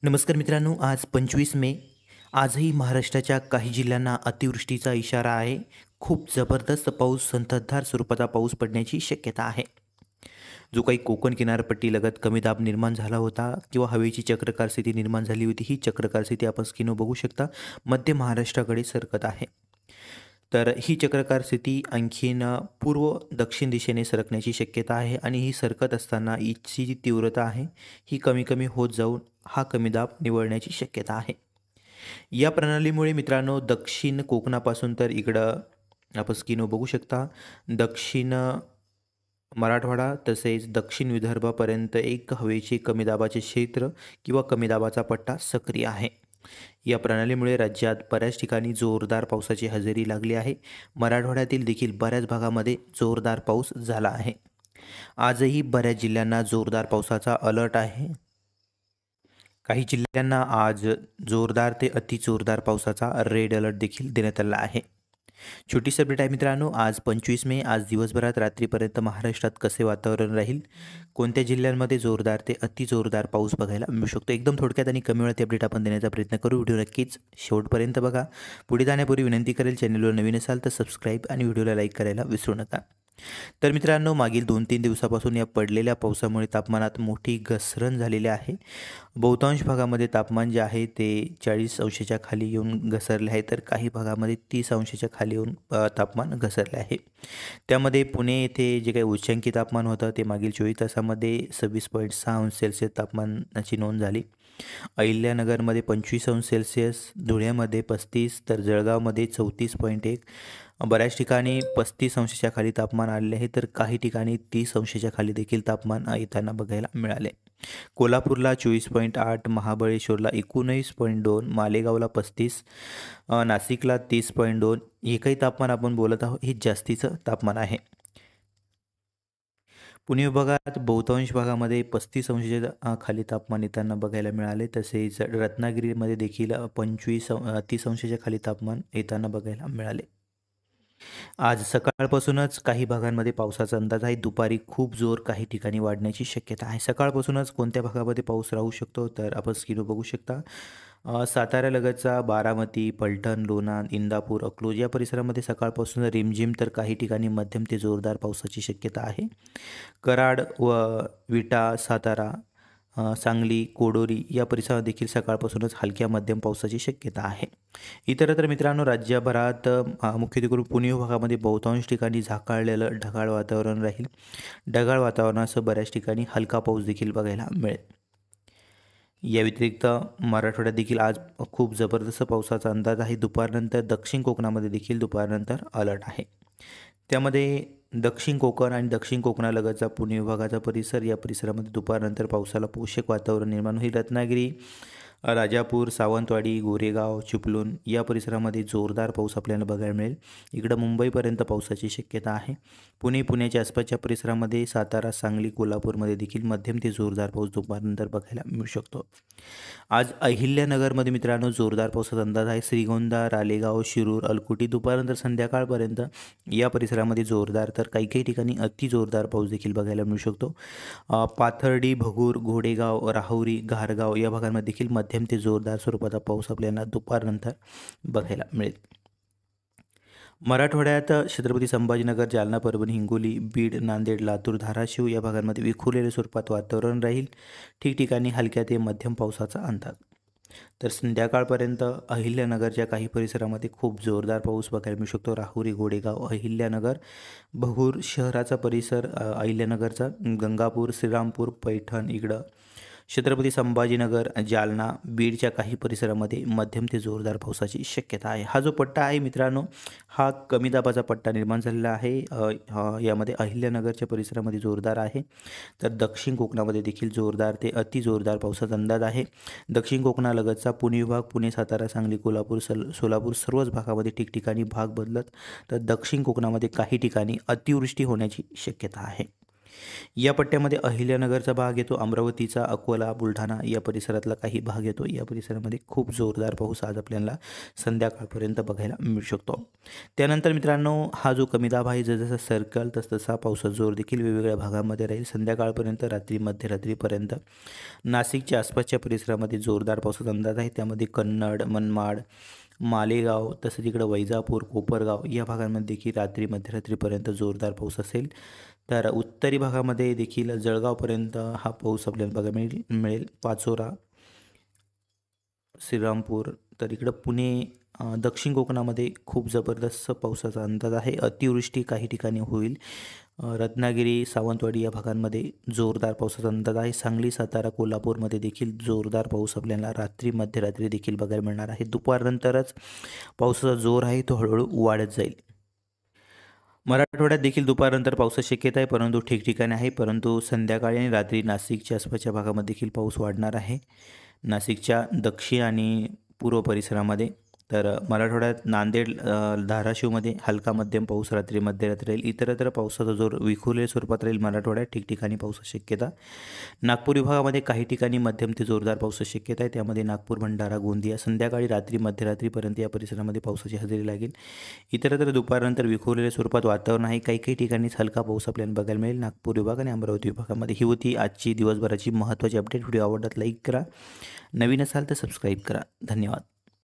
नमस्कार मित्रांनो, आज 25 मे. आजही महाराष्ट्राच्या काही जिल्ह्यांना अतिवृष्टीचा इशारा आहे. खूप जबरदस्त पाऊस, संततधार स्वरूपाचा पाऊस पडण्याची शक्यता आहे. जो काही कोकण किनारपट्टीलगत कमी दाब निर्माण झाला होता किंवा हवेची चक्राकार स्थिती निर्माण झाली होती, ही चक्राकार स्थिती आपण स्क्रीनवर बघू शकता, मध्य महाराष्ट्राकडे सरकत आहे. तर ही चक्राकार स्थिती आणखीन पूर्व दक्षिण दिशेने सरकण्याची शक्यता आहे आणि ही सरकत असताना हिची जी तीव्रता आहे, ही कमी-कमी होत जाऊन हा कमी दाब निवळण्याची शक्यता आहे. या प्रणालीमुळे मित्रांनो दक्षिण कोकणापासून तर इकडं आपण स्क्रीनवर बघू शकता, दक्षिण मराठवाडा तसेच दक्षिण विदर्भापर्यंत एक हवेचे कमी दाबाचे क्षेत्र किंवा कमी दाबाचा पट्टा सक्रिय आहे. या प्रणालीमुळे राज्यात बऱ्याच ठिकाणी जोरदार पावसाची हजेरी लागली आहे. मराठवाड्यातील देखील बऱ्याच भागामध्ये जोरदार पाऊस झाला आहे. आजही बऱ्याच जिल्ह्यांना जोरदार पावसाचा अलर्ट आहे. काही जिल्ह्यांना आज जोरदार ते अतिजोरदार पावसाचा रेड अलर्ट देखील देण्यात आला आहे. छोटीशी अपडेट आहे मित्रांनो, आज 25 मे. आज दिवसभरात रात्रीपर्यंत महाराष्ट्रात कसे वातावरण राहील, कोणत्या जिल्ह्यांमध्ये जोरदार ते अतिजोरदार पाऊस बघायला मिळू शकतो, एकदम थोडक्यात आणि कमी वेळात अपडेट आपण देण्याचा प्रयत्न करू. व्हिडिओ नक्कीच शेवटपर्यंत बघा. पुढे जाण्यापूर्वी विनंती करेल, चॅनलवर नवीन असाल तर सबस्क्राईब आणि व्हिडिओला लाईक करायला विसरू नका. तर मित्रांनो, मागील 2-3 दिवसापासून या पडलेल्या पावसामुळे तापमानात मोठी घसरण झालेली आहे. बहुतांश भागामध्ये तापमान जे आहे ते 40 अंशाच्या खाली येऊन घसरले आहे, तर काही भागामध्ये 30 अंशाच्या खाली येऊन तापमान घसरले आहे. त्यामध्ये पुणे येथे जे काही उच्चांकी तापमान होतं ते मागील 24 तासामध्ये 26.6 अंश सेल्सिअस तापमानाची नोंद झाली. अहिल्यानगरमध्ये 25 अंश सेल्सिअस, धुळ्यामध्ये 35, तर जळगावमध्ये 34.1. बऱ्याच ठिकाणी 35 अंशाच्या खाली तापमान आलेले आहे, तर काही ठिकाणी 30 अंशाच्या खाली देखील तापमान येताना बघायला मिळाले. कोल्हापूरला 24.8, महाबळेश्वरला 19.2, मालेगावला 35, नाशिकला 30.2. हे काही तापमान आपण बोलत आहोत, हे जास्तीचं तापमान आहे. पुणे विभागात बहुतांश भागामध्ये 35 अंशाच्या खाली तापमान येताना बघायला मिळाले. तसेच रत्नागिरीमध्ये देखील 30 अंशाच्या खाली तापमान येताना बघायला मिळाले. आज सकाळपासूनच काही भागांमध्ये पावसाचा अंदाज आहे. दुपारी खूप जोर काही ठिकाणी वाढण्याची शक्यता आहे. सकाळपासूनच कोणत्या भागामध्ये पाऊस राहू शकतो तर आपण स्क्रीनवर बघू शकता. साताऱ्यालगतचा बारामती, फलटण, लोणार, इंदापूर, अकलूज या परिसरामध्ये सकाळपासून रिमझिम तर काही ठिकाणी मध्यम ते जोरदार पावसाची शक्यता आहे. कराड व विटा, सातारा, सांगली, कोडोरी या परिसरात देखील सकाळपासूनच हलक्या मध्यम पावसाची शक्यता आहे. इतरत्र मित्रांनो राज्यभरात मुख्यत्वे करून पुणे विभागामध्ये बहुतांश ठिकाणी झाकाळलेलं ढगाळ वातावरण राहील. ढगाळ वातावरणासह बऱ्याच ठिकाणी हलका पाऊस देखील बघायला मिळेल. या व्यतिरिक्त मराठवाड्यात देखील आज खूप जबरदस्त पावसाचा अंदाज आहे. दुपारनंतर दक्षिण कोकणामध्ये देखील दुपारनंतर अलर्ट आहे. त्यामध्ये दक्षिण कोकण आणि दक्षिण कोकणालगतचा पुणे विभागाचा परिसर, या परिसरामध्ये दुपारनंतर पावसाला पोषक वातावरण निर्माण होईल. रत्नागिरी, राजापूर, सावंतवाडी, गोरेगाव, चिपळूण या परिसरामध्ये जोरदार पाऊस आपल्याला बघायला मिळेल. इकडं मुंबईपर्यंत पावसाची शक्यता आहे. पुण्याच्या आसपासच्या परिसरामध्ये सातारा, सांगली, कोल्हापूरमध्ये देखील मध्यम ते जोरदार पाऊस दुपारनंतर बघायला मिळू शकतो. आज अहिल्यानगरमध्ये मित्रांनो जोरदार पावसाचा अंदाज आहे. श्रीगोंदा, रालेगाव, शिरूर, अलकुटी दुपारनंतर संध्याकाळपर्यंत या परिसरामध्ये जोरदार तर काही ठिकाणी अतिजोरदार पाऊस देखील बघायला मिळू शकतो. पाथर्डी, भगूर, घोडेगाव, राहुरी, घारगाव या भागांमध्ये देखील मध्यम ते जोरदार स्वरूपाचा पाऊस आपल्याला दुपारनंतर बघायला मिळेल. मराठवाड्यात छत्रपती संभाजीनगर, जालना, परभणी, हिंगोली, बीड, नांदेड, लातूर, धाराशिव या भागांमध्ये विखुरलेल्या स्वरूपात वातावरण राहील. ठिकठिकाणी हलक्या ते मध्यम पावसाचा अंदाज. तर संध्याकाळपर्यंत अहिल्यानगरच्या काही परिसरामध्ये खूप जोरदार पाऊस बघायला मिळू शकतो. राहुरी, घोडेगाव, अहिल्यानगर, भगूर शहराचा परिसर, अहिल्यानगरचा गंगापूर, श्रीरामपूर, पैठण, इकडं छत्रपती संभाजीनगर, जालना, बीडच्या काही परिसरामध्ये मध्यम ते जोरदार पावसाची शक्यता आहे. हा जो पट्टा आहे मित्रांनो, हा कमी दाबाचा पट्टा निर्माण झालेला आहे. यामध्ये अहिल्यानगरच्या परिसरामध्ये जोरदार आहे, तर दक्षिण कोकणामध्ये देखील जोरदार ते अतिजोरदार पावसाचा अंदाज आहे. दक्षिण कोकणालगतचा पुणे विभाग, पुणे, सातारा, सांगली, कोल्हापूर, सोलापूर सर्वच भागामध्ये ठिकठिकाणी भाग बदलत, तर दक्षिण कोकणामध्ये काही ठिकाणी अतिवृष्टी होण्याची शक्यता आहे. या पट्ट्यामध्ये अहिल्यानगरचा भाग येतो, अमरावतीचा, अकोला, बुलढाणा या परिसरातला काही भाग येतो. या परिसरामध्ये खूप जोरदार पाऊस आज आपल्याला संध्याकाळपर्यंत बघायला मिळू शकतो. त्यानंतर मित्रांनो, हा जो कमी दाब आहे जसजसा सरकेल तसतसा पावसाचा जोर देखील वेगवेगळ्या भागामध्ये राहील. संध्याकाळपर्यंत मध्यरात्रीपर्यंत नाशिकच्या आसपासच्या परिसरामध्ये जोरदार पावसाचा अंदाज आहे. त्यामध्ये कन्नड, मनमाड, मालेगाव तसंच इकडं वैजापूर, कोपरगाव या भागांमध्ये देखील मध्यरात्रीपर्यंत जोरदार पाऊस असेल. तर उत्तरी भागामध्ये देखील जळगावपर्यंत हा पाऊस आपल्याला बघायला मिळेल. पाचोरा, श्रीरामपूर, तर इकडं पुणे, दक्षिण कोकणामध्ये खूप जबरदस्त पावसाचा अंदाज आहे. अतिवृष्टी काही ठिकाणी होईल. रत्नागिरी, सावंतवाडी या भागांमध्ये जोरदार पावसाचा अंदाज आहे. सांगली, सातारा, कोल्हापूरमध्ये देखील जोरदार पाऊस आपल्याला मध्यरात्री देखील बघायला मिळणार आहे. दुपारनंतरच पावसाचा जोर आहे तो हळूहळू वाढत जाईल. मराठवाड्यात देखील दुपारनंतर पावसाची शक्यता आहे, परंतु ठिकठिकाणी आहे. परंतु संध्याकाळी आणि रात्री नाशिकच्या आसपासच्या भागामध्ये देखील पाऊस वाढणार आहे. नाशिकच्या दक्षिण आणि पूर्व परिसरामध्ये. तर मराठवाड्यात नांदेड, धाराशिवमध्ये हलका मध्यम पाऊस मध्यरात्री राहील. इतरत्र पावसाचा जोर विखुरलेल्या स्वरूपात राहील. मराठवाड्यात ठिकठिकाणी पावसाची शक्यता. नागपूर विभागामध्ये काही ठिकाणी मध्यम ते जोरदार पावसाची शक्यता आहे. त्यामध्ये नागपूर, भंडारा, गोंदिया संध्याकाळी मध्यरात्रीपर्यंत या परिसरामध्ये पावसाची हजेरी लागेल. इतरत्र दुपारनंतर विखुरलेल्या स्वरूपात वातावरण आहे. काही काही ठिकाणीच हलका पाऊस आपल्याला बघायला मिळेल. नागपूर विभाग आणि अमरावती विभागामध्ये. ही होती आजची दिवसभराची महत्त्वाची अपडेट. व्हिडिओ आवडल्यास लाईक करा, नवीन असाल तर सबस्क्राईब करा. धन्यवाद.